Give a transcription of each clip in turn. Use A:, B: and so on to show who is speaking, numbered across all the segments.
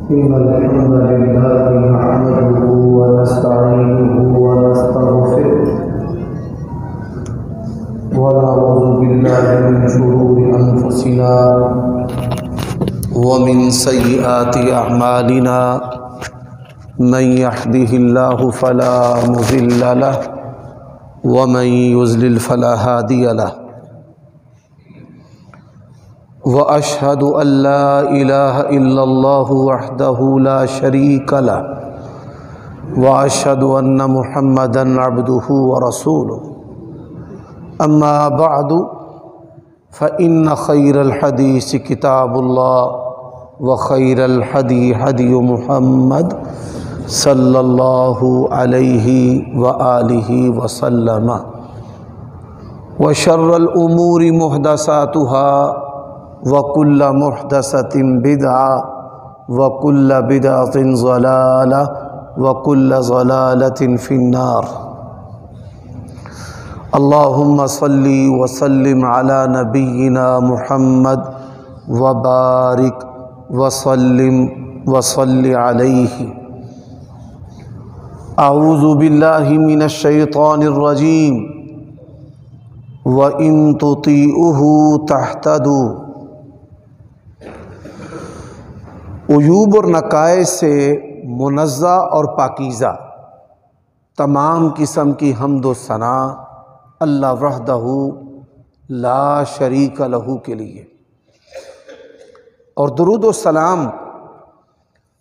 A: إن الحمد لله نحمده ونستعينه ونستغفره ونعوذ بالله من شرور أنفسنا ومن سيئات أعمالنا من يهده الله فلا مضل له ومن يضلل فلا هادي له وأشهد أن لا إله إلا الله وحده لا شريك له وأشهد أن محمدًا عبده ورسوله أما بعد فإن خير الحديث كتاب الله وخير الهدي هدي محمد صلى الله عليه وآله وسلم وشر الأمور محدثاتها وكل محدثة بدعة وكل بدعة ضلالة وكل ضلالة في النار اللهم صل وسلم على نبينا محمد وبارك وسلم وصل عليه أعوذ بالله من الشيطان الرجيم وإن تطيعوه تهتدوا عیوب اور نقائص سے منزہ اور پاکیزہ تمام قسم کی حمد و ثنا اللہ وحدہ لا شریک لہ کے لیے، اور درود و سلام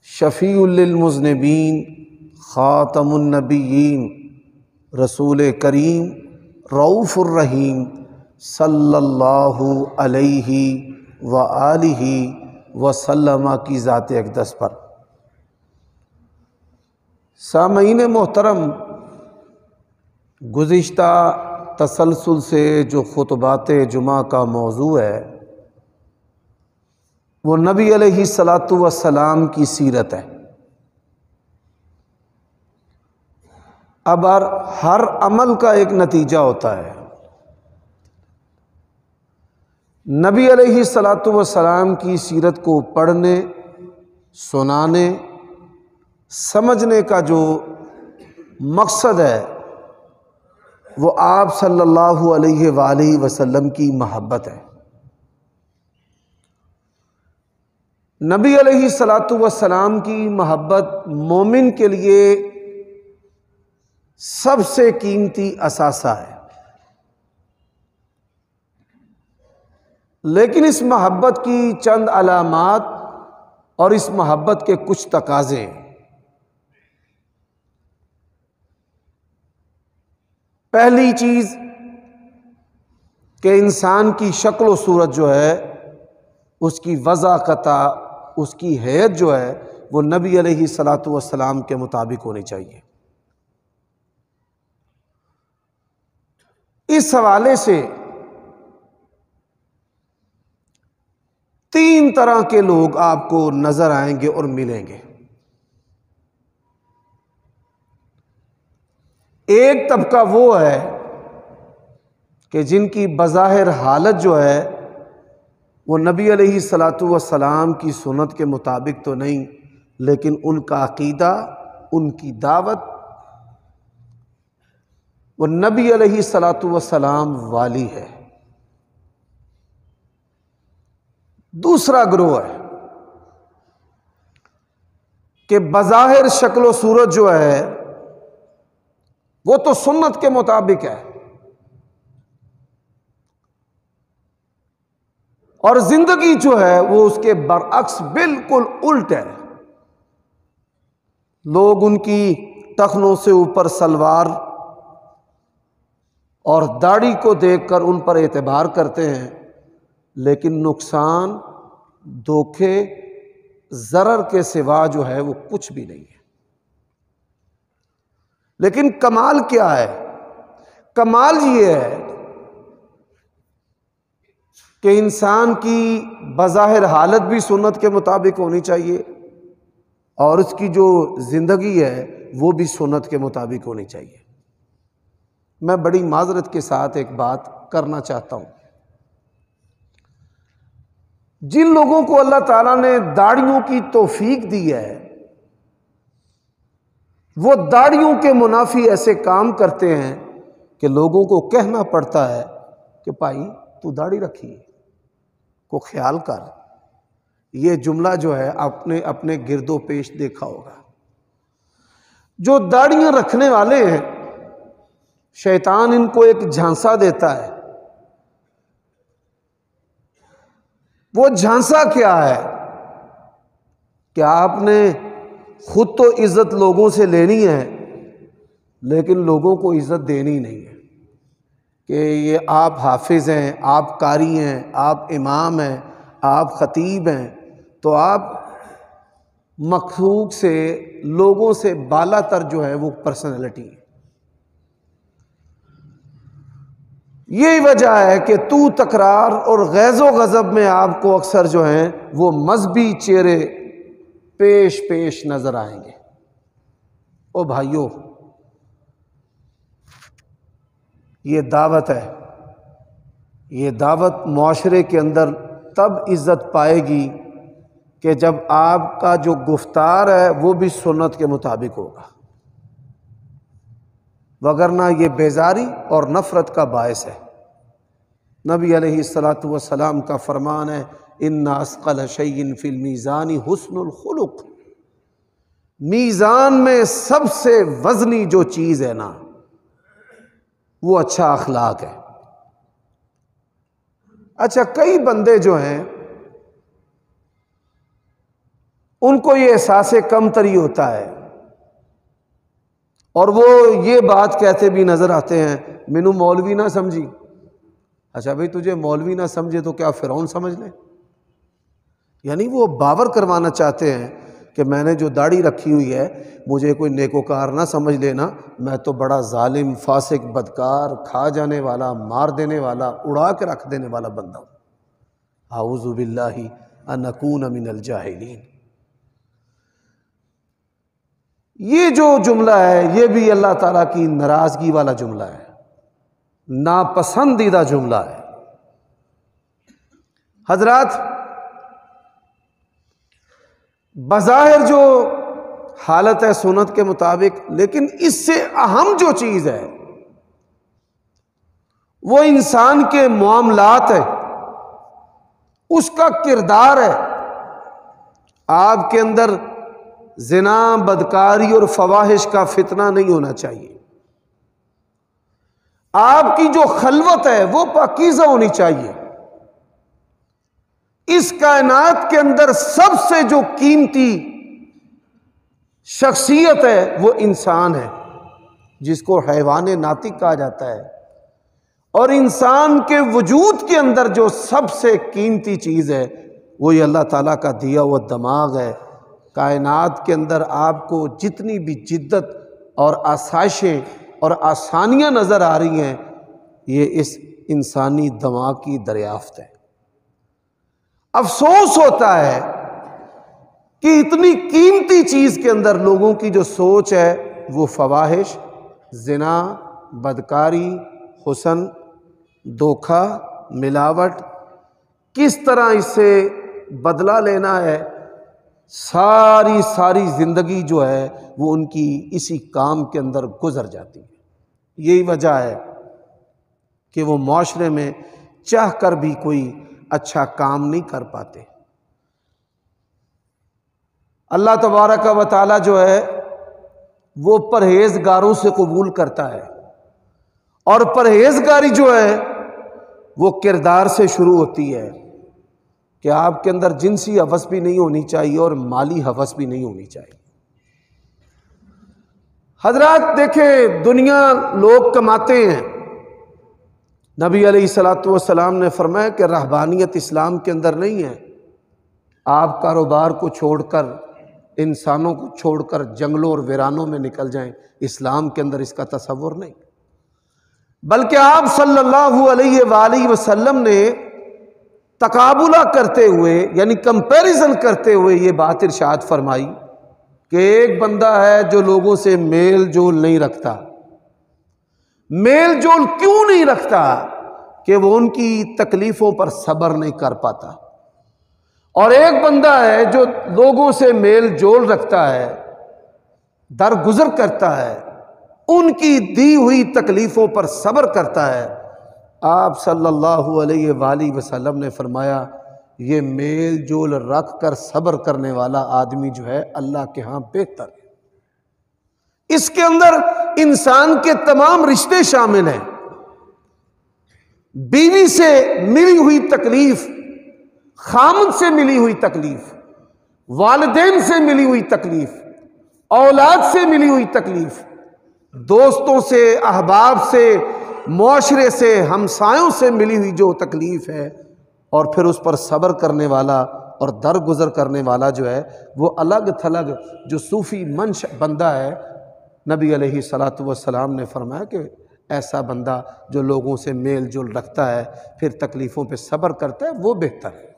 A: شفیع للمذنبین خاتم النبیین رسول کریم رؤوف الرحیم صلی اللہ علیہ وآلہ وسلم کی ذات اقدس پر۔ سامعین محترم، گزشتہ تسلسل سے جو خطبات جمعہ کا موضوع ہے وہ نبی علیہ الصلاۃ والسلام کی سیرت ہے۔ اب ہر عمل کا ایک نتیجہ ہوتا ہے۔ نبی علیہ الصلاۃ والسلام کی سیرت کو پڑھنے، سنانے، سمجھنے کا جو مقصد ہے وہ آپ صلی اللہ علیہ وآلہ وسلم کی محبت ہے۔ نبی علیہ الصلاۃ والسلام کی محبت مومن کے لیے سب سے قیمتی اثاثہ ہے، لیکن اس محبت کی چند علامات اور اس محبت کے کچھ تقاضے ہیں۔ پہلی چیز کہ انسان کی شکل و صورت جو ہے، اس کی وضاحت، اس کی حیت جو ہے وہ نبی علیہ الصلاۃ والسلام کے مطابق ہونی چاہیے۔ اس حوالے سے تین طرح کے لوگ آپ کو نظر آئیں گے اور ملیں گے۔ ایک طبقہ وہ ہے کہ جن کی بظاہر حالت جو ہے وہ نبی علیہ الصلاۃ والسلام کی سنت کے مطابق تو نہیں، لیکن ان کا عقیدہ، ان کی دعوت وہ نبی علیہ الصلاۃ والسلام والی ہے۔ دوسرا گروہ ہے کہ بظاہر شکل و صورت جو ہے وہ تو سنت کے مطابق ہے، اور زندگی جو ہے وہ اس کے برعکس بالکل الٹ ہے۔ لوگ ان کی ٹخنوں سے اوپر سلوار اور داڑھی کو دیکھ کر ان پر اعتبار کرتے ہیں، لیکن نقصان، دھوکے، ضرر کے سوا جو ہے وہ کچھ بھی نہیں ہے۔ لیکن کمال کیا ہے؟ کمال یہ ہے کہ انسان کی بظاہر حالت بھی سنت کے مطابق ہونی چاہیے، اور اس کی جو زندگی ہے وہ بھی سنت کے مطابق ہونی چاہیے۔ میں بڑی معذرت کے ساتھ ایک بات کرنا چاہتا ہوں۔ جن لوگوں کو اللہ تعالیٰ نے داڑھیوں کی توفیق دی ہے وہ داڑھیوں کے منافی ایسے کام کرتے ہیں کہ لوگوں کو کہنا پڑتا ہے کہ بھائی تو داڑھی رکھی کو خیال کر۔ یہ جملہ جو ہے اپنے گرد و پیش دیکھا ہوگا۔ جو داڑھیاں رکھنے والے ہیں شیطان ان کو ایک جھانسا دیتا ہے۔ وہ جھانسا کیا ہے کہ آپ نے خود تو عزت لوگوں سے لینی ہے لیکن لوگوں کو عزت دینی نہیں ہے کہ یہ آپ حافظ ہیں، آپ قاری ہیں، آپ امام ہیں، آپ خطیب ہیں، تو آپ مخلوق سے لوگوں سے بالا تر جو ہے وہ پرسنالٹی ہے۔ یہی وجہ ہے کہ تو تکرار اور غیظ و غضب میں آپ کو اکثر جو ہیں وہ مذہبی چہرے پیش نظر آئیں گے۔ او بھائیو، یہ دعوت ہے، یہ دعوت معاشرے کے اندر تب عزت پائے گی کہ جب آپ کا جو گفتار ہے وہ بھی سنت کے مطابق ہوگا، وگرنہ یہ بیزاری اور نفرت کا باعث ہے۔ نبی علیہ الصلوۃ والسلام کا فرمان ہے ان اثقل شیء فی المیزان حسن الخلق، میزان میں سب سے وزنی جو چیز ہے نا وہ اچھا اخلاق ہے۔ اچھا، کئی بندے جو ہیں ان کو یہ احساس کمتری ہوتا ہے اور وہ یہ بات کہتے بھی نظر آتے ہیں مینو مولوی نہ سمجھی۔ اچھا بھئی، تجھے مولوی نہ سمجھے تو کیا فرعون سمجھ لے؟ یعنی وہ باور کروانا چاہتے ہیں کہ میں نے جو داڑھی رکھی ہوئی ہے مجھے کوئی نیکوکار نہ سمجھ لینا، میں تو بڑا ظالم، فاسق، بدکار، کھا جانے والا، مار دینے والا، اڑا کے رکھ دینے والا بندہ ہوں۔ اعوذ باللہ ان اکون من الجاہلین۔ یہ جو جملہ ہے یہ بھی اللہ تعالیٰ کی ناراضگی والا جملہ ہے، ناپسندیدہ جملہ ہے۔ حضرات، بظاہر جو حالت ہے سنت کے مطابق، لیکن اس سے اہم جو چیز ہے وہ انسان کے معاملات ہے، اس کا کردار ہے۔ آپ کے اندر زنا، بدکاری اور فواحش کا فتنہ نہیں ہونا چاہیے۔ آپ کی جو خلوت ہے وہ پاکیزہ ہونی چاہیے۔ اس کائنات کے اندر سب سے جو قیمتی شخصیت ہے وہ انسان ہے، جس کو حیوان ناطق کہا جاتا ہے، اور انسان کے وجود کے اندر جو سب سے قیمتی چیز ہے وہ یہ اللہ تعالیٰ کا دیا ہوا دماغ ہے۔ کائنات کے اندر آپ کو جتنی بھی جدت اور آسائشیں اور آسانیاں نظر آ رہی ہیں یہ اس انسانی دماغ کی دریافت ہے۔ افسوس ہوتا ہے کہ اتنی قیمتی چیز کے اندر لوگوں کی جو سوچ ہے وہ فواحش، زنا، بدکاری، حسن، دھوکہ، ملاوٹ، کس طرح اس سے بدلہ لینا ہے، ساری زندگی جو ہے وہ ان کی اسی کام کے اندر گزر جاتی ہے۔ یہی وجہ ہے کہ وہ معاشرے میں چاہ کر بھی کوئی اچھا کام نہیں کر پاتے۔ اللہ تبارک و تعالی جو ہے وہ پرہیزگاروں سے قبول کرتا ہے، اور پرہیزگاری جو ہے وہ کردار سے شروع ہوتی ہے کہ آپ کے اندر جنسی ہوس بھی نہیں ہونی چاہیے اور مالی ہوس بھی نہیں ہونی چاہیے۔ حضرات دیکھیں، دنیا لوگ کماتے ہیں۔ نبی علیہ الصلوۃ والسلام نے فرمایا کہ رہبانیت اسلام کے اندر نہیں ہے۔ آپ کاروبار کو چھوڑ کر، انسانوں کو چھوڑ کر جنگلوں اور ویرانوں میں نکل جائیں، اسلام کے اندر اس کا تصور نہیں، بلکہ آپ صلی اللہ علیہ وآلہ وسلم نے تقابلہ کرتے ہوئے یعنی کمپیریزن کرتے ہوئے یہ بات ارشاد فرمائی کہ ایک بندہ ہے جو لوگوں سے میل جول نہیں رکھتا۔ میل جول کیوں نہیں رکھتا؟ کہ وہ ان کی تکلیفوں پر صبر نہیں کر پاتا۔ اور ایک بندہ ہے جو لوگوں سے میل جول رکھتا ہے، درگزر کرتا ہے، ان کی دی ہوئی تکلیفوں پر صبر کرتا ہے۔ آپ صلی اللہ علیہ وآلہ وسلم نے فرمایا یہ میل جول رکھ کر صبر کرنے والا آدمی جو ہے اللہ کے ہاں بہتر ہے۔ اس کے اندر انسان کے تمام رشتے شامل ہیں، بیوی سے ملی ہوئی تکلیف، خامد سے ملی ہوئی تکلیف، والدین سے ملی ہوئی تکلیف، اولاد سے ملی ہوئی تکلیف، دوستوں سے، احباب سے، معاشرے سے، ہمسایوں سے ملی ہوئی جو تکلیف ہے، اور پھر اس پر صبر کرنے والا اور درگزر کرنے والا جو ہے وہ الگ تھلگ جو صوفی منش بندہ ہے، نبی علیہ الصلوۃ والسلام نے فرمایا کہ ایسا بندہ جو لوگوں سے میل جول رکھتا ہے پھر تکلیفوں پہ صبر کرتا ہے وہ بہتر ہے۔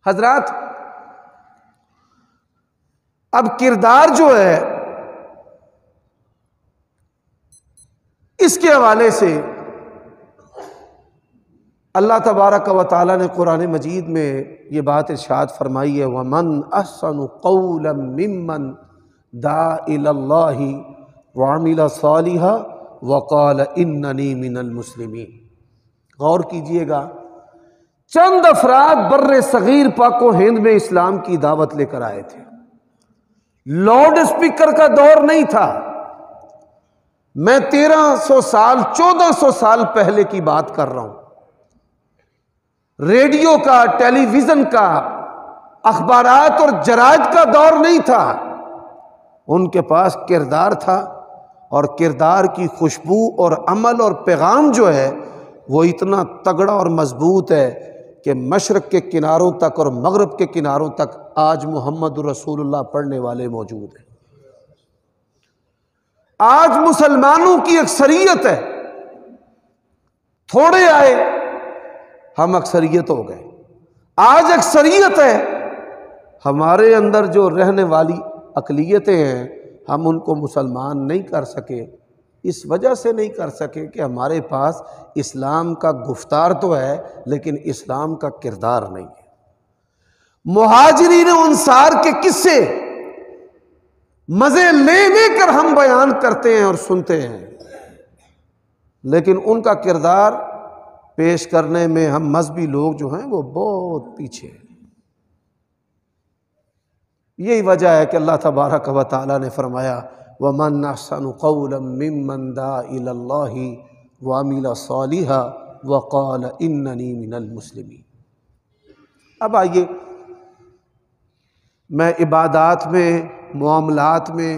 A: حضرات، اب کردار جو ہے اس کے حوالے سے اللہ تبارک و تعالیٰ نے قرآن مجید میں یہ بات ارشاد فرمائی ہے وَمَنْ أَحْسَنُ قَوْلًا مِّمَّنْ دَعَا إِلَى اللَّهِ وَعَمِلَ صَالِحًا وَقَالَ إِنَّنِي مِنَ الْمُسْلِمِينَ۔ غور کیجئے گا، چند افراد بر صغیر پاک و ہند میں اسلام کی دعوت لے کر آئے تھے۔ لاؤڈ اسپیکر کا دور نہیں تھا۔ میں 1300 سال 1400 سال پہلے کی بات کر رہا ہوں۔ ریڈیو کا، ٹیلی ویژن کا، اخبارات اور جرائد کا دور نہیں تھا۔ ان کے پاس کردار تھا، اور کردار کی خوشبو اور عمل اور پیغام جو ہے وہ اتنا تگڑا اور مضبوط ہے کہ مشرق کے کناروں تک اور مغرب کے کناروں تک آج محمد رسول اللہ پڑھنے والے موجود ہیں۔ آج مسلمانوں کی اکثریت ہے، تھوڑے آئے ہم اکثریت ہو گئے، آج اکثریت ہے، ہمارے اندر جو رہنے والی اقلیتیں ہیں ہم ان کو مسلمان نہیں کر سکے۔ اس وجہ سے نہیں کر سکے کہ ہمارے پاس اسلام کا گفتار تو ہے لیکن اسلام کا کردار نہیں ہے۔ مہاجرین انصار کے قصے مزے لے لے کر ہم بیان کرتے ہیں اور سنتے ہیں، لیکن ان کا کردار پیش کرنے میں ہم مذہبی لوگ جو ہیں وہ بہت پیچھے ہیں۔ یہی وجہ ہے کہ اللہ تبارک و تعالیٰ نے فرمایا وَمَنْ أَحْسَنُ قَوْلًا مِّمَّنْ دَعَا إِلَى اللَّهِ وَعَمِلَ صَالِحًا وَقَالَ إِنَّنِي مِنَ الْمُسْلِمِينَ۔ اب آئیے، میں عبادات میں، معاملات میں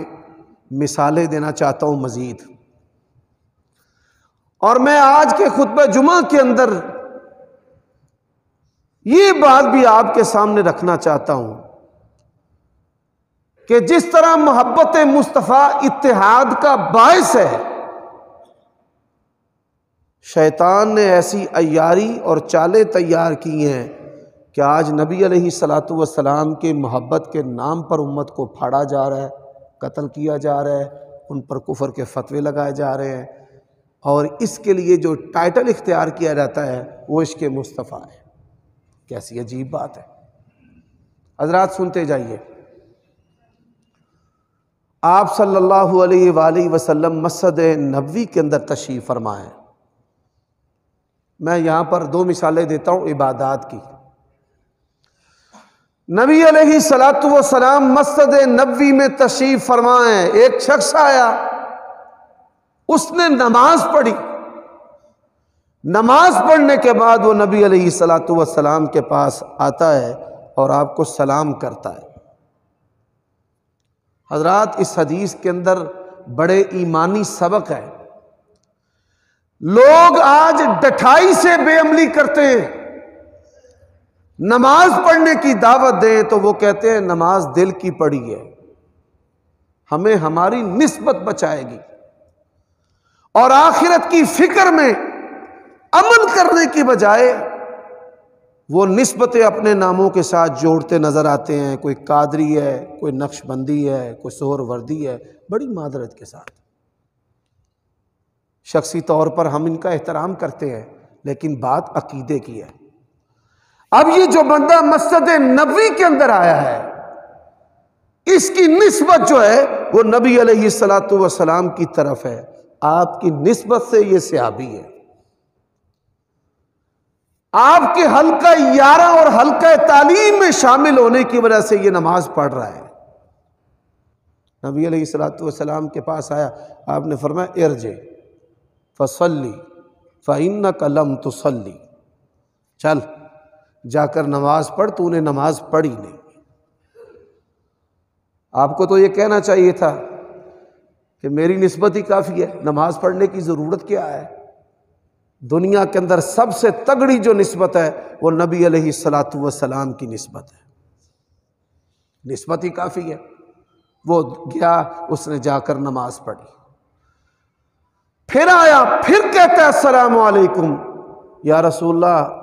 A: مثالیں دینا چاہتا ہوں مزید، اور میں آج کے خطبہ جمعہ کے اندر یہ بات بھی آپ کے سامنے رکھنا چاہتا ہوں کہ جس طرح محبت مصطفیٰ اتحاد کا باعث ہے، شیطان نے ایسی عیاری اور چالیں تیار کی ہیں کہ آج نبی علیہ الصلوۃ والسلام کے محبت کے نام پر امت کو پھاڑا جا رہا ہے، قتل کیا جا رہا ہے، ان پر کفر کے فتوے لگائے جا رہے ہیں، اور اس کے لیے جو ٹائٹل اختیار کیا جاتا ہے وہ عشق مصطفیٰ ہے۔ کیسی عجیب بات ہے۔ حضرات سنتے جائیے، آپ صلی اللہ علیہ وآلہ وسلم مسجد نبوی کے اندر تشریف فرما ہے۔ میں یہاں پر دو مثالیں دیتا ہوں عبادات کی۔ نبی علیہ الصلوۃ والسلام مسجد نبوی میں تشریف فرما ہے، ایک شخص آیا، اس نے نماز پڑھی، نماز پڑھنے کے بعد وہ نبی علیہ الصلوۃ والسلام کے پاس آتا ہے اور آپ کو سلام کرتا ہے۔ حضرات، اس حدیث کے اندر بڑے ایمانی سبق ہے۔ لوگ آج ڈٹھائی سے بے عملی کرتے ہیں، نماز پڑھنے کی دعوت دیں تو وہ کہتے ہیں نماز دل کی پڑھی ہے، ہمیں ہماری نسبت بچائے گی، اور آخرت کی فکر میں عمل کرنے کی بجائے وہ نسبتیں اپنے ناموں کے ساتھ جوڑتے نظر آتے ہیں۔ کوئی قادری ہے، کوئی نقش بندی ہے، کوئی سہر وردی ہے، بڑی معذرت کے ساتھ۔ شخصی طور پر ہم ان کا احترام کرتے ہیں، لیکن بات عقیدے کی ہے۔ اب یہ جو بندہ مسجد نبوی کے اندر آیا ہے، اس کی نسبت جو ہے وہ نبی علیہ الصلوۃ والسلام کی طرف ہے، آپ کی نسبت سے یہ صحابی ہے، آپ کے حلقہ یارہ اور حلقہ تعلیم میں شامل ہونے کی وجہ سے یہ نماز پڑھ رہا ہے۔ نبی علیہ الصلوۃ والسلام کے پاس آیا، آپ نے فرمایا ارجع فصلی فإنک لم تصلی، چل جا کر نماز پڑھ، تو نے نماز پڑھی نہیں۔ آپ کو تو یہ کہنا چاہیے تھا کہ میری نسبت ہی کافی ہے، نماز پڑھنے کی ضرورت کیا ہے؟ دنیا کے اندر سب سے تگڑی جو نسبت ہے وہ نبی علیہ الصلوۃ والسلام کی نسبت ہے، نسبت ہی کافی ہے۔ وہ گیا، اس نے جا کر نماز پڑھی، پھر آیا، پھر کہتا ہے السلام علیکم یا رسول اللہ،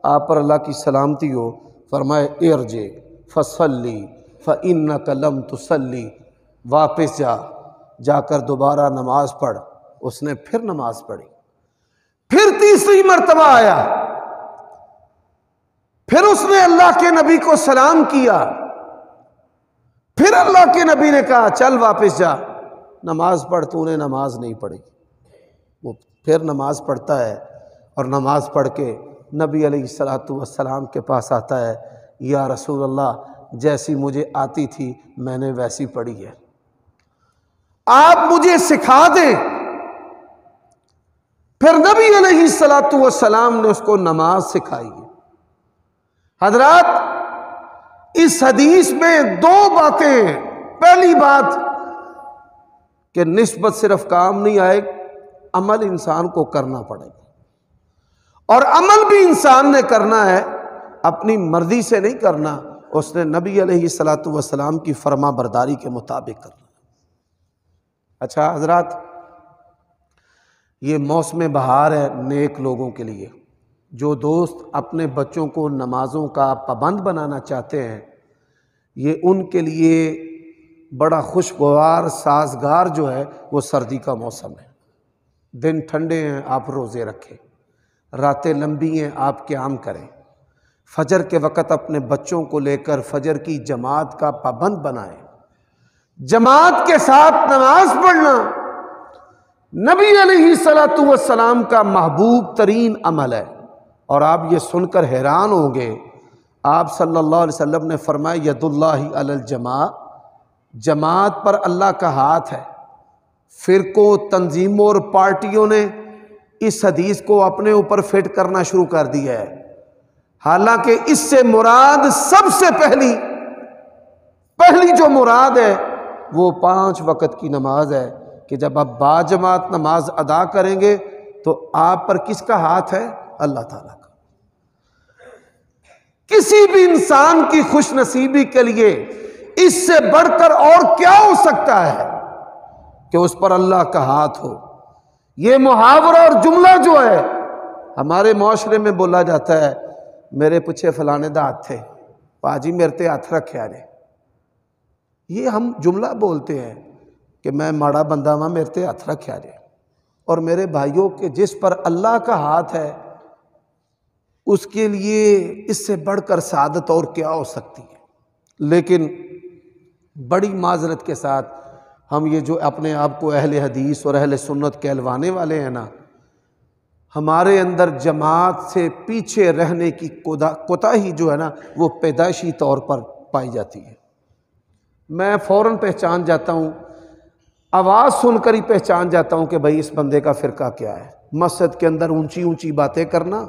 A: آپ پر اللہ کی سلامتی ہو۔ فرمائے ارجع فصلی فإنک لم تصلی، واپس جا کر دوبارہ نماز پڑھ۔ اس نے پھر نماز پڑھی، پھر تیسری مرتبہ آیا، پھر اس نے اللہ کے نبی کو سلام کیا، پھر اللہ کے نبی نے کہا چل واپس جا نماز پڑھ، تو نے نماز نہیں پڑھی۔ وہ پھر نماز پڑھتا ہے اور نماز پڑھ کے نبی علیہ الصلوۃ والسلام کے پاس آتا ہے، یا رسول اللہ جیسی مجھے آتی تھی میں نے ویسی پڑھی ہے، آپ مجھے سکھا دیں۔ پھر نبی علیہ الصلوۃ والسلام نے اس کو نماز سکھائی ہے۔ حضرات، اس حدیث میں دو باتیں ہیں۔ پہلی بات کہ نسبت صرف کام نہیں آئے، عمل انسان کو کرنا پڑے گا، اور عمل بھی انسان نے کرنا ہے، اپنی مرضی سے نہیں کرنا، اس نے نبی علیہ الصلوۃ والسلام کی فرما برداری کے مطابق کرنا۔ اچھا حضرات، یہ موسم بہار ہے نیک لوگوں کے لیے، جو دوست اپنے بچوں کو نمازوں کا پابند بنانا چاہتے ہیں، یہ ان کے لیے بڑا خوشگوار سازگار جو ہے وہ سردی کا موسم ہے۔ دن ٹھنڈے ہیں، آپ روزے رکھیں، راتیں لمبی ہیں، آپ قیام کریں، فجر کے وقت اپنے بچوں کو لے کر فجر کی جماعت کا پابند بنائیں، جماعت کے ساتھ نماز پڑھنا نبی علیہ الصلوۃ والسلام کا محبوب ترین عمل ہے۔ اور آپ یہ سن کر حیران ہوں گے، آپ صلی اللہ علیہ وسلم نے فرمایا ید اللہ علی الجماع، جماعت پر اللہ کا ہاتھ ہے۔ فرقوں، تنظیموں اور پارٹیوں نے اس حدیث کو اپنے اوپر فٹ کرنا شروع کر دیا ہے، حالانکہ اس سے مراد سب سے پہلی جو مراد ہے وہ 5 وقت کی نماز ہے، کہ جب آپ باجماعت نماز ادا کریں گے تو آپ پر کس کا ہاتھ ہے؟ اللہ تعالیٰ کا۔ کسی بھی انسان کی خوش نصیبی کے لیے اس سے بڑھ کر اور کیا ہو سکتا ہے کہ اس پر اللہ کا ہاتھ ہو۔ یہ محاورہ اور جملہ جو ہے ہمارے معاشرے میں بولا جاتا ہے، میرے پیچھے فلانے دا ہاتھ تھے، پاجی میرے تے ہاتھ رکھے آنے۔ یہ ہم جملہ بولتے ہیں کہ میں ماڑا بندہ ہاں، میرے تے ہاتھ رکھے آنے۔ اور میرے بھائیوں کے جس پر اللہ کا ہاتھ ہے اس کے لیے اس سے بڑھ کر سعادت اور کیا ہو سکتی ہے۔ لیکن بڑی معذرت کے ساتھ ہم یہ جو اپنے آپ کو اہل حدیث اور اہل سنت کہلوانے والے ہیں نا، ہمارے اندر جماعت سے پیچھے رہنے کی کوتاہی جو ہے نا وہ پیدائشی طور پر پائی جاتی ہے۔ میں فوراً پہچان جاتا ہوں، آواز سن کر ہی پہچان جاتا ہوں کہ بھائی اس بندے کا فرقہ کیا ہے۔ مسجد کے اندر اونچی اونچی باتیں کرنا،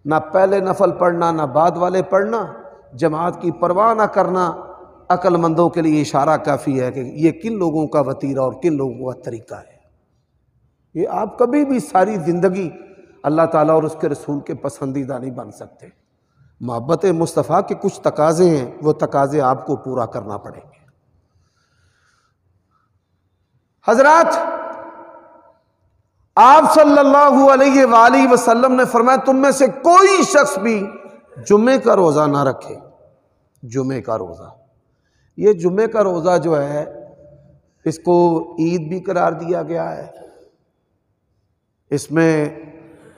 A: نہ پہلے نفل پڑھنا نہ بعد والے پڑھنا، جماعت کی پرواہ نہ کرنا، عقل مندوں کے لیے اشارہ کافی ہے کہ یہ کن لوگوں کا وتیرہ اور کن لوگوں کا طریقہ ہے۔ یہ آپ کبھی بھی ساری زندگی اللہ تعالیٰ اور اس کے رسول کے پسندیدہ نہیں بن سکتے۔ محبت مصطفیٰ کے کچھ تقاضے ہیں، وہ تقاضے آپ کو پورا کرنا پڑیں گے۔ حضرات، آپ صلی اللہ علیہ وآلہ وسلم نے فرمایا تم میں سے کوئی شخص بھی جمعے کا روزہ نہ رکھے۔ جمعے کا روزہ، یہ جمعے کا روزہ جو ہے اس کو عید بھی قرار دیا گیا ہے، اس میں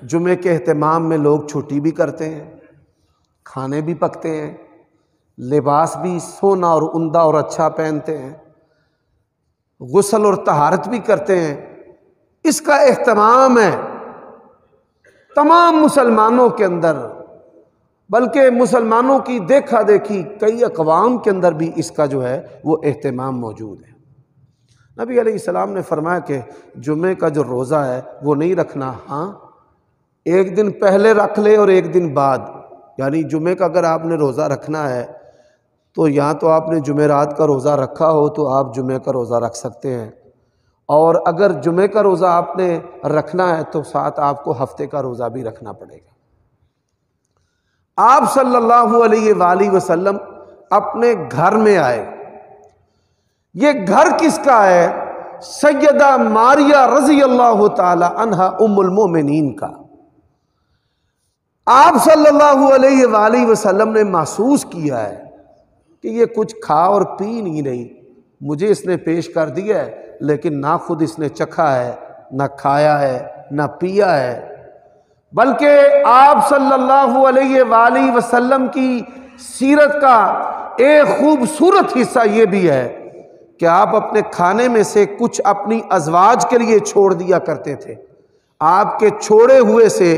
A: جمعے کے اہتمام میں لوگ چھٹی بھی کرتے ہیں، کھانے بھی پکتے ہیں، لباس بھی سونا اور عمدہ اور اچھا پہنتے ہیں، غسل اور طہارت بھی کرتے ہیں۔ اس کا اہتمام ہے تمام مسلمانوں کے اندر، بلکہ مسلمانوں کی دیکھا دیکھی کئی اقوام کے اندر بھی اس کا جو ہے وہ اہتمام موجود ہے۔ نبی علیہ السلام نے فرمایا کہ جمعے کا جو روزہ ہے وہ نہیں رکھنا، ہاں ایک دن پہلے رکھ لے اور ایک دن بعد، یعنی جمعے کا اگر آپ نے روزہ رکھنا ہے تو یا تو آپ نے جمعرات کا روزہ رکھا ہو تو آپ جمعے کا روزہ رکھ سکتے ہیں، اور اگر جمعے کا روزہ آپ نے رکھنا ہے تو ساتھ آپ کو ہفتے کا روزہ بھی رکھنا پڑے گا۔ آپ صلی اللہ علیہ وآلہ وسلم اپنے گھر میں آئے، یہ گھر کس کا ہے؟ سیدہ ماریہ رضی اللہ تعالی عنہا ام المومنین کا۔ آپ صلی اللہ علیہ وآلہ وسلم نے محسوس کیا ہے کہ یہ کچھ کھا اور پی نہیں رہی، مجھے اس نے پیش کر دیا ہے لیکن نہ خود اس نے چکھا ہے، نہ کھایا ہے، نہ پیا ہے، بلکہ آپ صلی اللہ علیہ وآلہ وسلم کی سیرت کا ایک خوبصورت حصہ یہ بھی ہے کہ آپ اپنے کھانے میں سے کچھ اپنی ازواج کے لیے چھوڑ دیا کرتے تھے۔ آپ کے چھوڑے ہوئے سے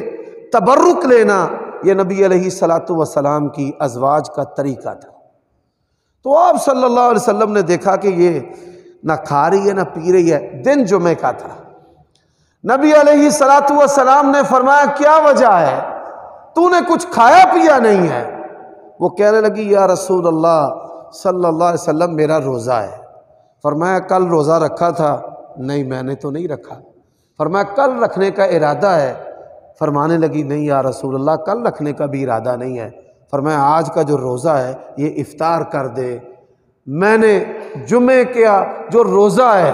A: تبرک لینا یہ نبی علیہ السلام کی ازواج کا طریقہ تھا۔ تو آپ صلی اللہ علیہ وسلم نے دیکھا کہ یہ نہ کھا رہی ہے نہ پی رہی ہے، دن جمعے کا تھا۔ نبی علیہ السلام نے فرمایا کیا وجہ ہے، تو نے کچھ کھایا پیا نہیں ہے؟ وہ کہنے لگی یا رسول اللہ صلی اللہ علیہ وسلم میرا روزہ ہے۔ فرمایا کل روزہ رکھا تھا؟ نہیں میں نے تو نہیں رکھا۔ فرمایا کل رکھنے کا ارادہ ہے؟ فرمانے لگی نہیں یا رسول اللہ کل رکھنے کا بھی ارادہ نہیں ہے۔ فرمایا آج کا جو روزہ ہے یہ افطار کر دے۔ میں نے جمعے کا جو روزہ ہے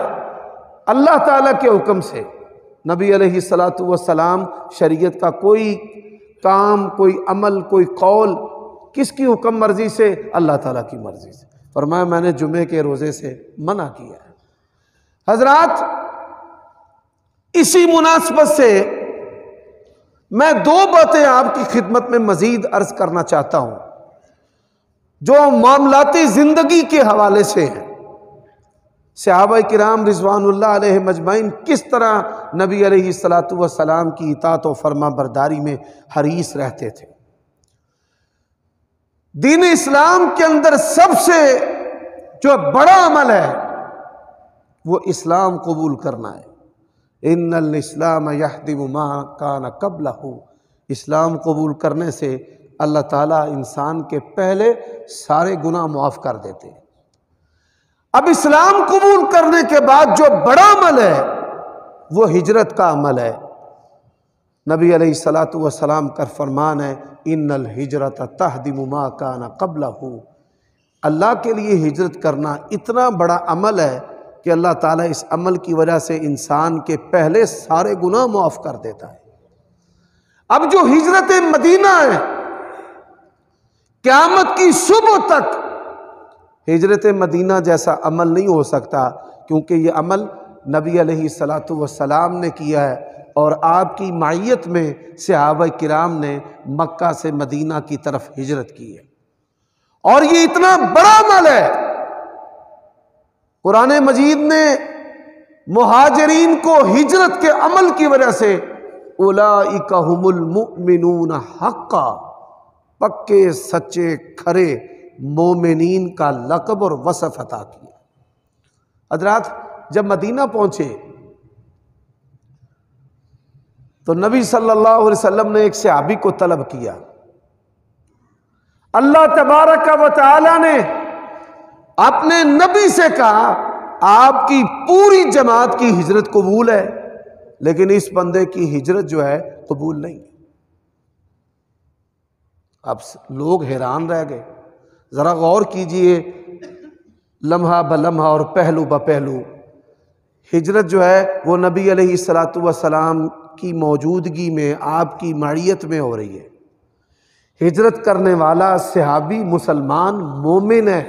A: اللہ تعالیٰ کے حکم سے، نبی علیہ السلام شریعت کا کوئی کام، کوئی عمل، کوئی قول کس کی حکم مرضی سے؟ اللہ تعالیٰ کی مرضی سے۔ فرمایا میں نے جمعے کے روزے سے منع کیا ہے۔ حضرات اسی مناسبت سے میں دو باتیں آپ کی خدمت میں مزید عرض کرنا چاہتا ہوں جو معاملاتی زندگی کے حوالے سے ہیں۔ صحابہ کرام رضوان اللہ علیہ مجمعین کس طرح نبی علیہ السلام کی اطاعت و فرما برداری میں حریص رہتے تھے۔ دین اسلام کے اندر سب سے جو بڑا عمل ہے وہ اسلام قبول کرنا ہے۔ ان الاسلام یہدم ما کان قبلہ، اسلام قبول کرنے سے اللہ تعالیٰ انسان کے پہلے سارے گناہ معاف کر دیتے ہیں۔ اب اسلام قبول کرنے کے بعد جو بڑا عمل ہے وہ ہجرت کا عمل ہے۔ نبی علیہ السلام کا فرمان ہے ان الہجرت تہدم ما کان قبلہ، اللہ کے لیے ہجرت کرنا اتنا بڑا عمل ہے کہ اللہ تعالیٰ اس عمل کی وجہ سے انسان کے پہلے سارے گناہ معاف کر دیتا ہے۔ اب جو ہجرت مدینہ ہے قیامت کی صبح تک ہجرت مدینہ جیسا عمل نہیں ہو سکتا، کیونکہ یہ عمل نبی علیہ السلام نے کیا ہے اور آپ کی معیت میں صحابہ کرام نے مکہ سے مدینہ کی طرف ہجرت کی ہے، اور یہ اتنا بڑا عمل ہے۔ قرآن مجید نے مہاجرین کو ہجرت کے عمل کی وجہ سے اولئک ھم المؤمنون حقا، پکے سچے کھرے مومنین کا لقب اور وصف عطا کیا۔ حضرات جب مدینہ پہنچے تو نبی صلی اللہ علیہ وسلم نے ایک صحابی کو طلب کیا۔ اللہ تبارک و تعالی نے اپنے نبی سے کہا آپ کی پوری جماعت کی ہجرت قبول ہے، لیکن اس بندے کی ہجرت جو ہے قبول نہیں۔ اب لوگ حیران رہ گئے۔ ذرا غور کیجئے، لمحہ بلمحہ اور پہلو بپہلو ہجرت جو ہے وہ نبی علیہ السلام کی موجودگی میں آپ کی معیت میں ہو رہی ہے۔ ہجرت کرنے والا صحابی مسلمان مومن ہے،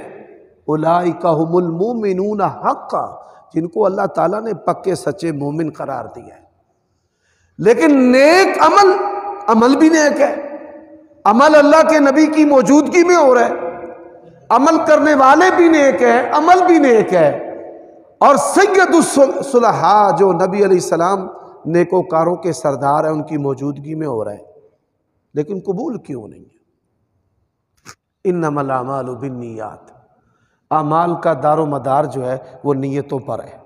A: اولئک ھم المؤمنون حقا، جن کو اللہ تعالیٰ نے پکے سچے مومن قرار دیا ہے۔ لیکن نیک عمل بھی نیک ہے، عمل اللہ کے نبی کی موجودگی میں ہو رہا ہے، عمل کرنے والے بھی نیک ہے، عمل بھی نیک ہے، اور سید الصلحاء جو نبی علیہ السلام نیکوکاروں کے سردار ہیں ان کی موجودگی میں ہو رہا ہے، لیکن قبول کیوں نہیں ہے؟ انما الاعمال بالنیات، اعمال کا دار و مدار جو ہے وہ نیتوں پر ہے۔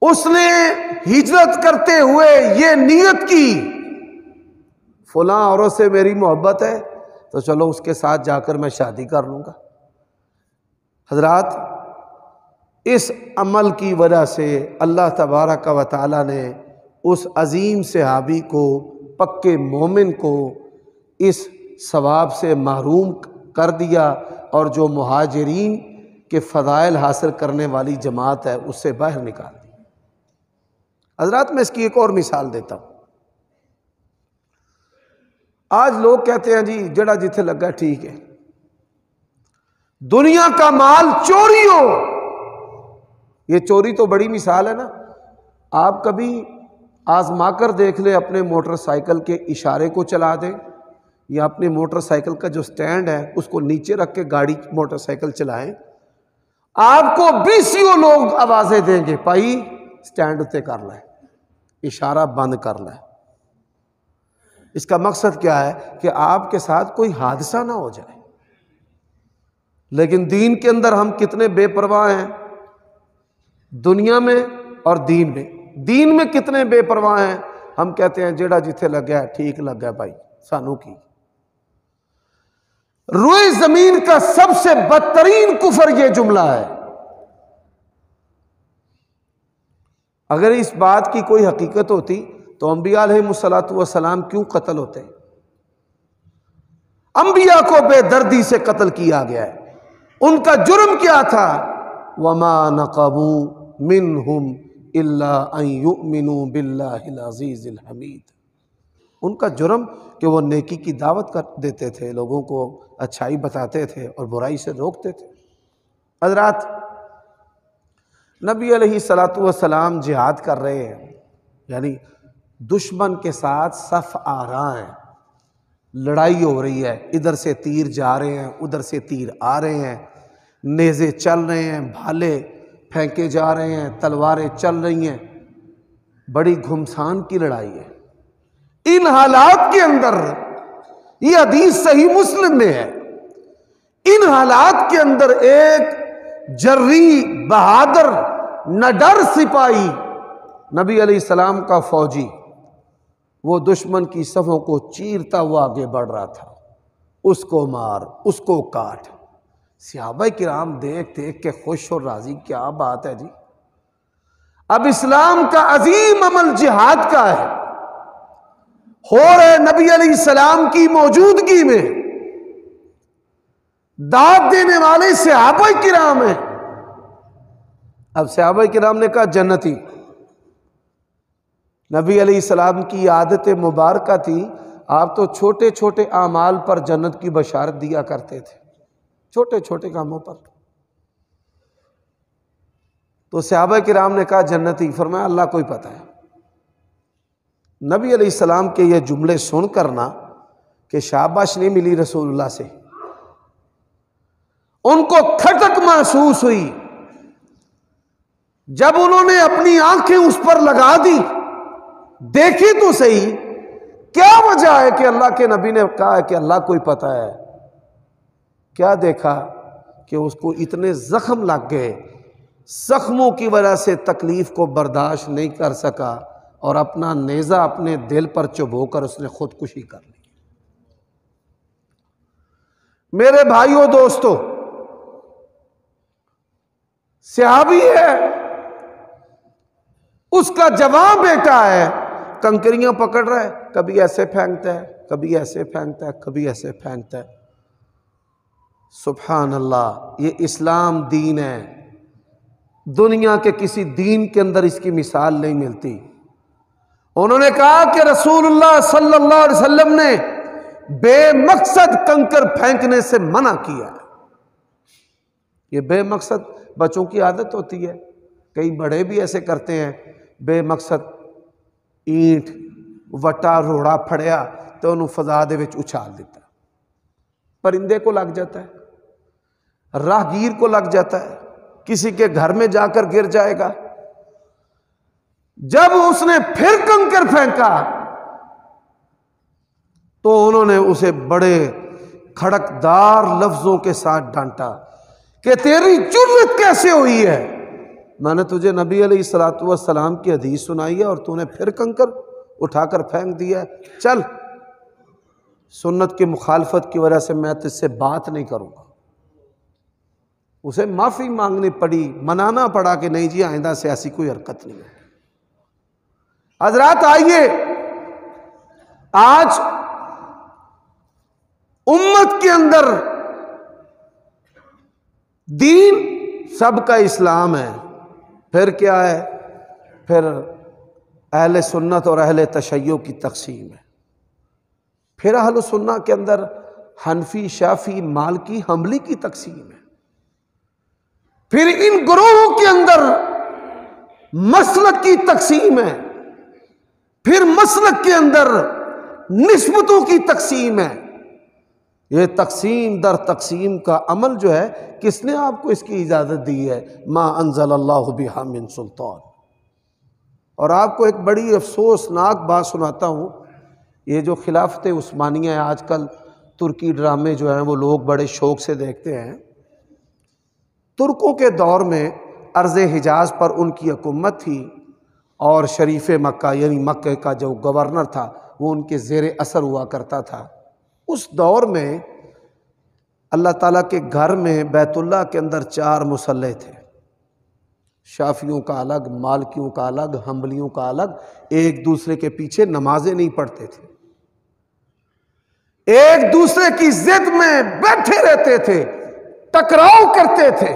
A: اس نے ہجرت کرتے ہوئے یہ نیت کی فلاں عورت سے میری محبت ہے تو چلو اس کے ساتھ جا کر میں شادی کر لوں گا۔ حضرات، اس عمل کی وجہ سے اللہ تبارک و تعالی نے اس عظیم صحابی کو، پکے مومن کو، اس ثواب سے محروم کر دیا، اور جو مہاجرین کے فضائل حاصل کرنے والی جماعت ہے اس سے باہر نکال دی۔ حضرات، میں اس کی ایک اور مثال دیتا ہوں۔ آج لوگ کہتے ہیں جی جڑا جتھے لگا ٹھیک ہے، دنیا کا مال چوری ہو، یہ چوری تو بڑی مثال ہے نا۔ آپ کبھی آزما کر دیکھ لیں، اپنے موٹر سائیکل کے اشارے کو چلا دیں، یا اپنے موٹر سائیکل کا جو سٹینڈ ہے اس کو نیچے رکھ کے گاڑی موٹر سائیکل چلائیں، آپ کو 20 لوگ آوازیں دیں گے، بھائی سٹینڈ اتے کر لائے، اشارہ بند کر لائے۔ اس کا مقصد کیا ہے کہ آپ کے ساتھ کوئی حادثہ نہ ہو جائے۔ لیکن دین کے اندر ہم کتنے بے پرواہ ہیں، دنیا میں اور دین میں۔ دین میں کتنے بے پرواہ ہیں، ہم کہتے ہیں جیڑا جتھے لگ گیا ٹھیک لگ گیا بھائی، سانو کی۔ روئے زمین کا سب سے بدترین کفر یہ جملہ ہے۔ اگر اس بات کی کوئی حقیقت ہوتی تو انبیاء علیہ السلام کیوں قتل ہوتے؟ انبیاء کو بے دردی سے قتل کیا گیا ہے۔ ان کا جرم کیا تھا؟ وَمَا نَقَمُوا مِنْهُمْ إِلَّا أَن يُؤْمِنُوا بِاللَّهِ الْعَزِيزِ الْحَمِيدِ۔ ان کا جرم کہ وہ نیکی کی دعوت کر دیتے تھے، لوگوں کو اچھائی بتاتے تھے اور برائی سے روکتے تھے۔ حضرات، نبی علیہ السلام جہاد کر رہے ہیں، یعنی دشمن کے ساتھ صف آ رہا ہے، لڑائی ہو رہی ہے، ادھر سے تیر جا رہے ہیں، ادھر سے تیر آ رہے ہیں، نیزے چل رہے ہیں، بھالے پھینکے جا رہے ہیں، تلواریں چل رہی ہیں، بڑی گھمسان کی لڑائی ہے۔ ان حالات کے اندر، یہ حدیث صحیح مسلم میں ہے، ان حالات کے اندر ایک جری، بہادر، نڈر سپاہی، نبی علیہ السلام کا فوجی، وہ دشمن کی صفوں کو چیرتا ہوا آگے بڑھ رہا تھا۔ اس کو مار، اس کو کاٹ۔ صحابہ کرام دیکھ دیکھ کے خوش اور راضی، کیا بات ہے جی، اب اسلام کا عظیم عمل جہاد کا ہے، ہو رہے نبی علیہ السلام کی موجودگی میں، داد دینے والے صحابہ کرام ہیں۔ اب صحابہ کرام نے کہا جنتی۔ نبی علیہ السلام کی عادت مبارکہ تھی، آپ تو چھوٹے چھوٹے اعمال پر جنت کی بشارت دیا کرتے تھے، چھوٹے چھوٹے کاموں پر۔ تو صحابہ کرام نے کہا جنتی، فرمایا اللہ کو ہی پتہ ہے۔ نبی علیہ السلام کے یہ جملے سن کرنا کہ شاباش نہیں ملی رسول اللہ سے، ان کو کھٹک محسوس ہوئی۔ جب انہوں نے اپنی آنکھیں اس پر لگا دی، دیکھی تو صحیح، کیا وجہ ہے کہ اللہ کے نبی نے کہا ہے کہ اللہ کو ہی پتہ ہے؟ کیا دیکھا کہ اس کو اتنے زخم لگ گئے، زخموں کی وجہ سے تکلیف کو برداشت نہیں کر سکا، اور اپنا نیزہ اپنے دل پر چبھو کر اس نے خودکشی کر لی۔ میرے بھائیوں دوستو، صحابی ہے، اس کا جوان بیٹا ہے، کنکریاں پکڑ رہا ہے، کبھی ایسے پھینکتا ہے، کبھی ایسے پھینکتا ہے، کبھی ایسے پھینکتا ہے۔ سبحان اللہ، یہ اسلام دین ہے، دنیا کے کسی دین کے اندر اس کی مثال نہیں ملتی۔ انہوں نے کہا کہ رسول اللہ صلی اللہ علیہ وسلم نے بے مقصد کنکر پھینکنے سے منع کیا ہے۔ یہ بے مقصد بچوں کی عادت ہوتی ہے، کئی بڑے بھی ایسے کرتے ہیں، بے مقصد اینٹ وٹا روڑا پھڑیا تو انہوں فضا دے وچ اچھال دیتا۔ پرندے کو لگ جاتا ہے، راہگیر کو لگ جاتا ہے، کسی کے گھر میں جا کر گر جائے گا۔ جب اس نے پھر کنکر پھینکا تو انہوں نے اسے بڑے کھڑکدار لفظوں کے ساتھ ڈانٹا کہ تیری جرت کیسے ہوئی ہے؟ میں نے تجھے نبی علیہ الصلوۃ والسلام کی حدیث سنائی ہے اور تو نے پھر کنکر اٹھا کر پھینک دیا ہے، چل سنت کی مخالفت کی وجہ سے میں تجھ سے بات نہیں کروں گا۔ اسے معافی مانگنی پڑی، منانا پڑا کہ نہیں جی آئندہ سے ایسی کوئی حرکت نہیں ہے۔ حضرات آئیے، آج امت کے اندر دین سب کا اسلام ہے، پھر کیا ہے؟ پھر اہل سنت اور اہل تشیع کی تقسیم ہے، پھر اہل سنت کے اندر حنفی، شافعی، مالکی، حنبلی کی تقسیم ہے، پھر ان گروہوں کے اندر مسلک کی تقسیم ہے، پھر مسلک کے اندر نسبتوں کی تقسیم ہے۔ یہ تقسیم در تقسیم کا عمل جو ہے، کس نے آپ کو اس کی اجازت دی ہے؟ ما انزل اللہ بہا من سلطان۔ اور آپ کو ایک بڑی افسوسناک بات سناتا ہوں، یہ جو خلافت عثمانیہ ہے، آج کل ترکی ڈرامے جو ہیں وہ لوگ بڑے شوق سے دیکھتے ہیں۔ ترکوں کے دور میں ارض حجاز پر ان کی حکومت تھی اور شریف مکہ یعنی مکہ کا جو گورنر تھا وہ ان کے زیر اثر ہوا کرتا تھا۔ اس دور میں اللہ تعالیٰ کے گھر میں بیت اللہ کے اندر 4 مصلے تھے، شافعیوں کا الگ، مالکیوں کا الگ، حنبلیوں کا الگ، ایک دوسرے کے پیچھے نمازیں نہیں پڑھتے تھے، ایک دوسرے کی ضد میں بیٹھے رہتے تھے، ٹکراؤ کرتے تھے،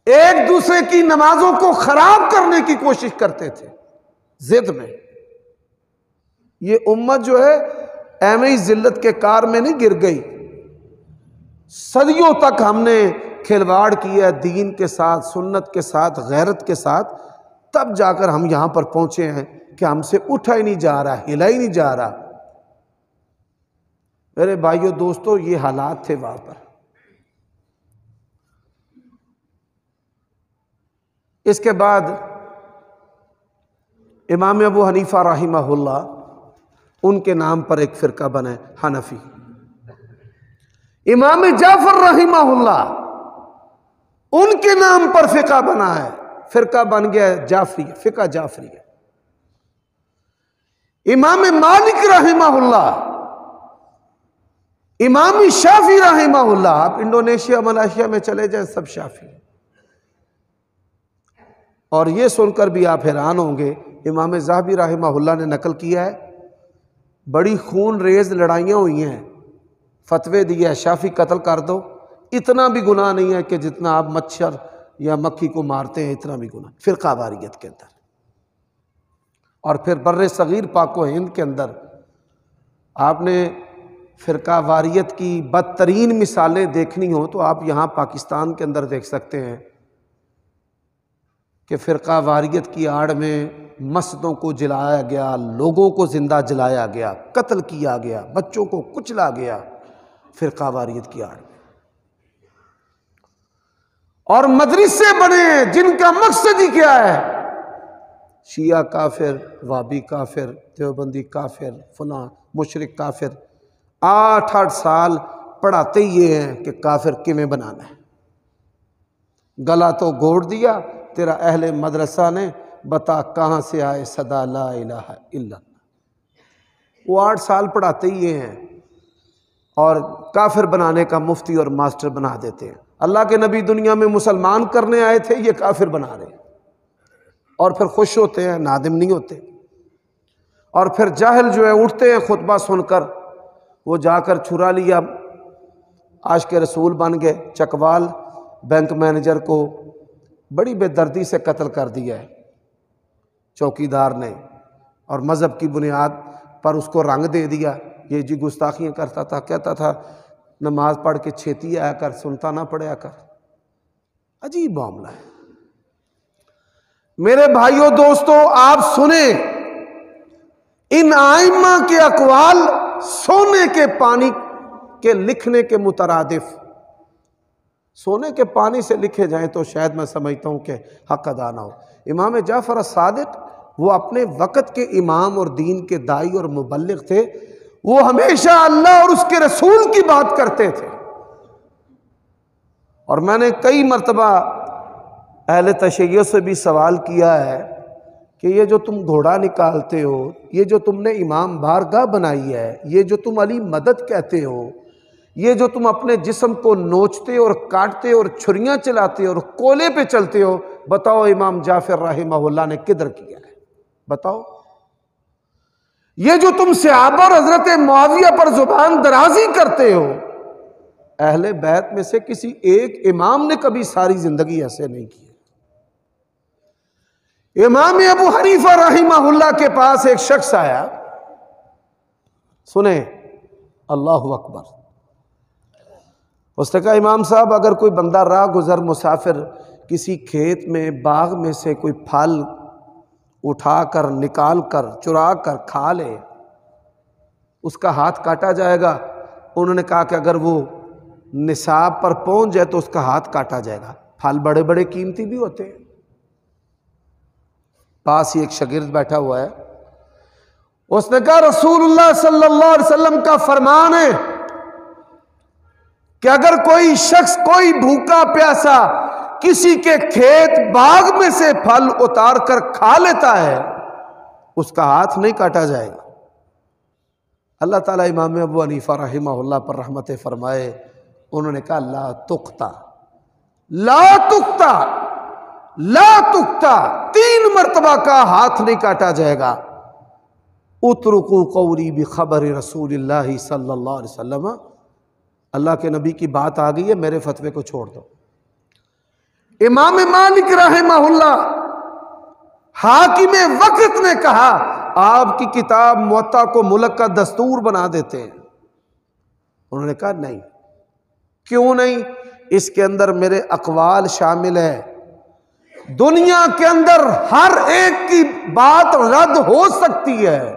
A: ایک دوسرے کی نمازوں کو خراب کرنے کی کوشش کرتے تھے ضد میں۔ یہ امت جو ہے ایویں ہی ذلت کے کار میں نہیں گر گئی، صدیوں تک ہم نے کھلواڑ کیا دین کے ساتھ، سنت کے ساتھ، غیرت کے ساتھ، تب جا کر ہم یہاں پر پہنچے ہیں کہ ہم سے اٹھا ہی نہیں جا رہا، ہلا ہی نہیں جا رہا۔ میرے بھائیوں دوستو، یہ حالات تھے وہاں پر۔ اس کے بعد امام ابو حنیفہ رحمہ اللہ، ان کے نام پر ایک فرقہ بنا ہے حنفی۔ امام جعفر رحمہ اللہ، ان کے نام پر فقہ بنا ہے، فرقہ بن گیا ہے جعفری، فقہ جعفری ہے۔ امام مالک رحمہ اللہ، امام شافعی رحمہ اللہ، آپ انڈونیشیا، ملائیشیا میں چلے جائیں سب شافعی۔ اور یہ سن کر بھی آپ حیران ہوں گے، امام ذہبی رحمہ اللہ نے نقل کیا ہے، بڑی خون ریز لڑائیاں ہوئی ہیں، فتوے دیا ہے شافعی قتل کر دو، اتنا بھی گناہ نہیں ہے کہ جتنا آپ مچھر یا مکھی کو مارتے ہیں، اتنا بھی گناہ فرقہ واریت کے اندر۔ اور پھر بر صغیر پاک و ہند کے اندر آپ نے فرقہ واریت کی بدترین مثالیں دیکھنی ہوں تو آپ یہاں پاکستان کے اندر دیکھ سکتے ہیں کہ فرقہ واریت کی آڑ میں مسجدوں کو جلایا گیا، لوگوں کو زندہ جلایا گیا، قتل کیا گیا، بچوں کو کچلا گیا فرقہ واریت کی آڑ میں۔ اور مدرسے بنے ہیں جن کا مقصد ہی کیا ہے؟ شیعہ کافر، وہابی کافر، دیوبندی کافر، فلاں مشرک کافر، 8 سال پڑھاتے ہی یہ ہیں کہ کافر کیویں بنانا ہے۔ گلا تو گھوڑ دیا تیرا اہل مدرسہ نے، بتا کہاں سے آئے صدا لا الہ الا اللہ۔ وہ 8 سال پڑھاتے ہی یہ ہیں اور کافر بنانے کا مفتی اور ماسٹر بنا دیتے ہیں۔ اللہ کے نبی دنیا میں مسلمان کرنے آئے تھے، یہ کافر بنا رہے ہیں، اور پھر خوش ہوتے ہیں، نادم نہیں ہوتے۔ اور پھر جاہل جو ہے اٹھتے ہیں خطبہ سن کر، وہ جا کر چھرا لیا، عاشق رسول بن گئے، چکوال بینک مینیجر کو بڑی بے دردی سے قتل کر دیا ہے چوکیدار نے، اور مذہب کی بنیاد پر اس کو رنگ دے دیا۔ یہ جی گستاخیاں کرتا تھا، کہتا تھا نماز پڑھ کے چھیتی آیا کر، سنتا نہ پڑیا کر۔ عجیب معاملہ ہے۔ میرے بھائیوں دوستو، آپ سنیں، ان آئمہ کے اقوال سونے کے پانی کے لکھنے کے مترادف سونے کے پانی سے لکھے جائیں تو شاید میں سمجھتا ہوں کہ حق ادا نہ ہو۔ امام جعفر الصادق وہ اپنے وقت کے امام اور دین کے داعی اور مبلغ تھے، وہ ہمیشہ اللہ اور اس کے رسول کی بات کرتے تھے۔ اور میں نے کئی مرتبہ اہل تشیع سے بھی سوال کیا ہے کہ یہ جو تم گھوڑا نکالتے ہو، یہ جو تم نے امام بارگاہ بنائی ہے، یہ جو تم علی مدد کہتے ہو، یہ جو تم اپنے جسم کو نوچتے اور کاٹتے اور چھریاں چلاتے اور کولے پہ چلتے ہو، بتاؤ امام جعفر رحمہ اللہ نے کدھر کیا ہے؟ بتاؤ۔ یہ جو تم صحابہ اور حضرت معاویہ پر زبان درازی کرتے ہو، اہل بیت میں سے کسی ایک امام نے کبھی ساری زندگی ایسے نہیں کی۔ امام ابو حنیفہ رحمہ اللہ کے پاس ایک شخص آیا، سنیں اللہ اکبر، اس نے کہا امام صاحب اگر کوئی بندہ راہ گزر مسافر کسی کھیت میں باغ میں سے کوئی پھل اٹھا کر نکال کر چرا کر کھا لے اس کا ہاتھ کاٹا جائے گا؟ انہوں نے کہا کہ اگر وہ نصاب پر پہنچ جائے تو اس کا ہاتھ کاٹا جائے گا۔ پھل بڑے بڑے قیمتی بھی ہوتے ہیں۔ پاس ہی ایک شاگرد بیٹھا ہوا ہے، اس نے کہا رسول اللہ صلی اللہ علیہ وسلم کا فرمان ہے کہ اگر کوئی شخص کوئی بھوکا پیاسا کسی کے کھیت باغ میں سے پھل اتار کر کھا لیتا ہے اس کا ہاتھ نہیں کاٹا جائے گا۔ اللہ تعالیٰ امام ابو حنیفہ رحمہ اللہ پر رحمت فرمائے، انہوں نے کہا لا تقطع، لا تقطع، لا تقطع، 3 مرتبہ کا ہاتھ نہیں کاٹا جائے گا۔ اترکوا قولی بخبر رسول اللہ صلی اللہ علیہ وسلم، اللہ کے نبی کی بات آ گئی ہے، میرے فتوے کو چھوڑ دو۔ امام مالک رحمہ اللہ حاکم وقت نے کہا آپ کی کتاب موطا کو ملک کا دستور بنا دیتے ہیں۔ انہوں نے کہا نہیں۔ کیوں نہیں؟ اس کے اندر میرے اقوال شامل ہے، دنیا کے اندر ہر ایک کی بات رد ہو سکتی ہے،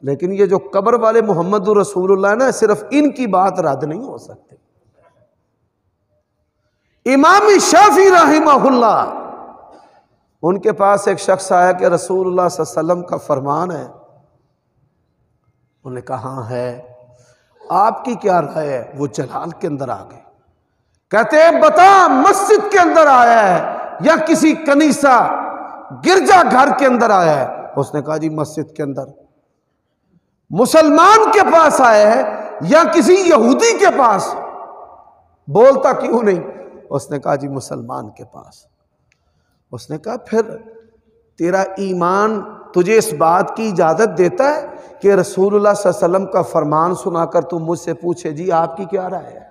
A: لیکن یہ جو قبر والے محمد رسول اللہ نا، صرف ان کی بات رد نہیں ہو سکتی۔ امام شافعی رحمہ اللہ، ان کے پاس ایک شخص آیا کہ رسول اللہ صلی اللہ علیہ وسلم کا فرمان ہے۔ انہوں نے کہا ہاں ہے، آپ کی کیا رائے ہے؟ وہ جلال کے اندر آ گئے، کہتے ہیں بتا مسجد کے اندر آیا ہے یا کسی کنیسہ گرجا گھر کے اندر آیا ہے؟ اس نے کہا جی مسجد کے اندر۔ مسلمان کے پاس آیا ہے یا کسی یہودی کے پاس؟ بولتا کیوں نہیں؟ اس نے کہا جی مسلمان کے پاس۔ اس نے کہا پھر تیرا ایمان تجھے اس بات کی اجازت دیتا ہے کہ رسول اللہ صلی اللہ علیہ وسلم کا فرمان سنا کر تو مجھ سے پوچھے جی آپ کی کیا رائے ہے؟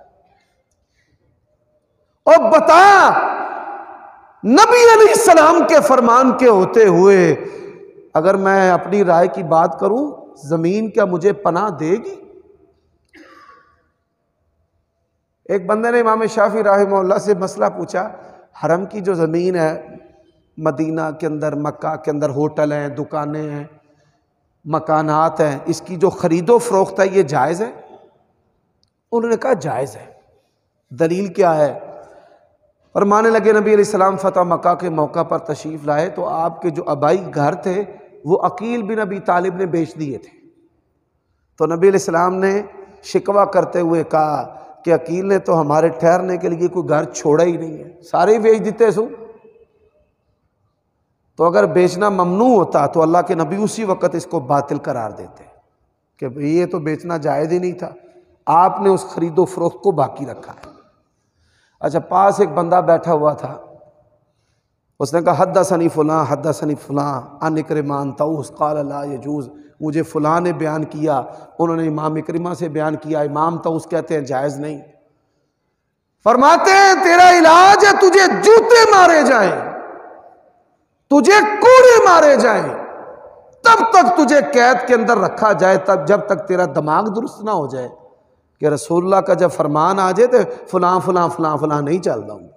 A: اور بتا نبی علیہ السلام کے فرمان کے ہوتے ہوئے اگر میں اپنی رائے کی بات کروں زمین کیا مجھے پناہ دے گی؟ ایک بندے نے امام شافعی رحمہ اللہ سے مسئلہ پوچھا، حرم کی جو زمین ہے مدینہ کے اندر مکہ کے اندر ہوٹل ہیں، دکانیں ہیں، مکانات ہیں، اس کی جو خرید و فروخت ہے یہ جائز ہے؟ انہوں نے کہا جائز ہے۔ دلیل کیا ہے؟ فرمانے لگے نبی علیہ السلام فتح مکہ کے موقع پر تشریف لائے تو آپ کے جو آبائی گھر تھے وہ عقیل بن ابی طالب نے بیچ دیے تھے۔ تو نبی علیہ السلام نے شکوہ کرتے ہوئے کہا کہ عقیل نے تو ہمارے ٹھہرنے کے لیے کوئی گھر چھوڑا ہی نہیں ہے، سارے ہی بیچ دیتے سو۔ تو اگر بیچنا ممنوع ہوتا تو اللہ کے نبی اسی وقت اس کو باطل قرار دیتے کہ یہ تو بیچنا جائز ہی نہیں تھا، آپ نے اس خرید و فروخت کو باقی رکھا ہے۔ اچھا، پاس ایک بندہ بیٹھا ہوا تھا، اس نے کہا حدثنی فلاں حدثنی فلاں عن اکرمہ عن طاؤس قال لا یجوز، مجھے فلاں نے بیان کیا، انہوں نے امام اکرمہ سے بیان کیا، امام طاؤس کہتے ہیں جائز نہیں۔ فرماتے ہیں تیرا علاج ہے تجھے جوتے مارے جائیں، تجھے کوڑے مارے جائیں، تب تک تجھے قید کے اندر رکھا جائے تب جب تک تیرا دماغ درست نہ ہو جائے کہ رسول اللہ کا جب فرمان آ جائے تو فلاں فلاں فلاں فلاں نہیں چل رہا ہوں۔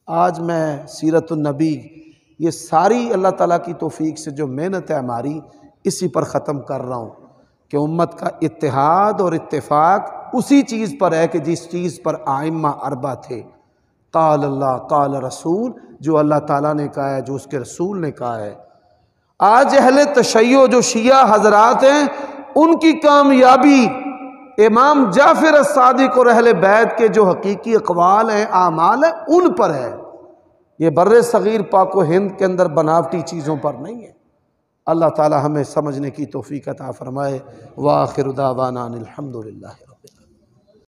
A: آج میں سیرت النبی یہ ساری اللہ تعالیٰ کی توفیق سے جو محنت ہے ہماری اسی پر ختم کر رہا ہوں کہ امت کا اتحاد اور اتفاق اسی چیز پر ہے کہ جس چیز پر ائمہ اربعہ تھے، قال اللہ قال رسول، جو اللہ تعالیٰ نے کہا ہے، جو اس کے رسول نے کہا ہے۔ آج اہل تشیع جو شیعہ حضرات ہیں، ان کی کامیابی امام جعفر الصادق اور اہل بیت کے جو حقیقی اقوال ہیں، اعمال ہیں، ان پر ہے۔ یہ بر صغیر پاک و ہند کے اندر بناوٹی چیزوں پر نہیں ہے۔ اللہ تعالی ہمیں سمجھنے کی توفیق عطا فرمائے۔ وآخر دعوانا الحمدللہ۔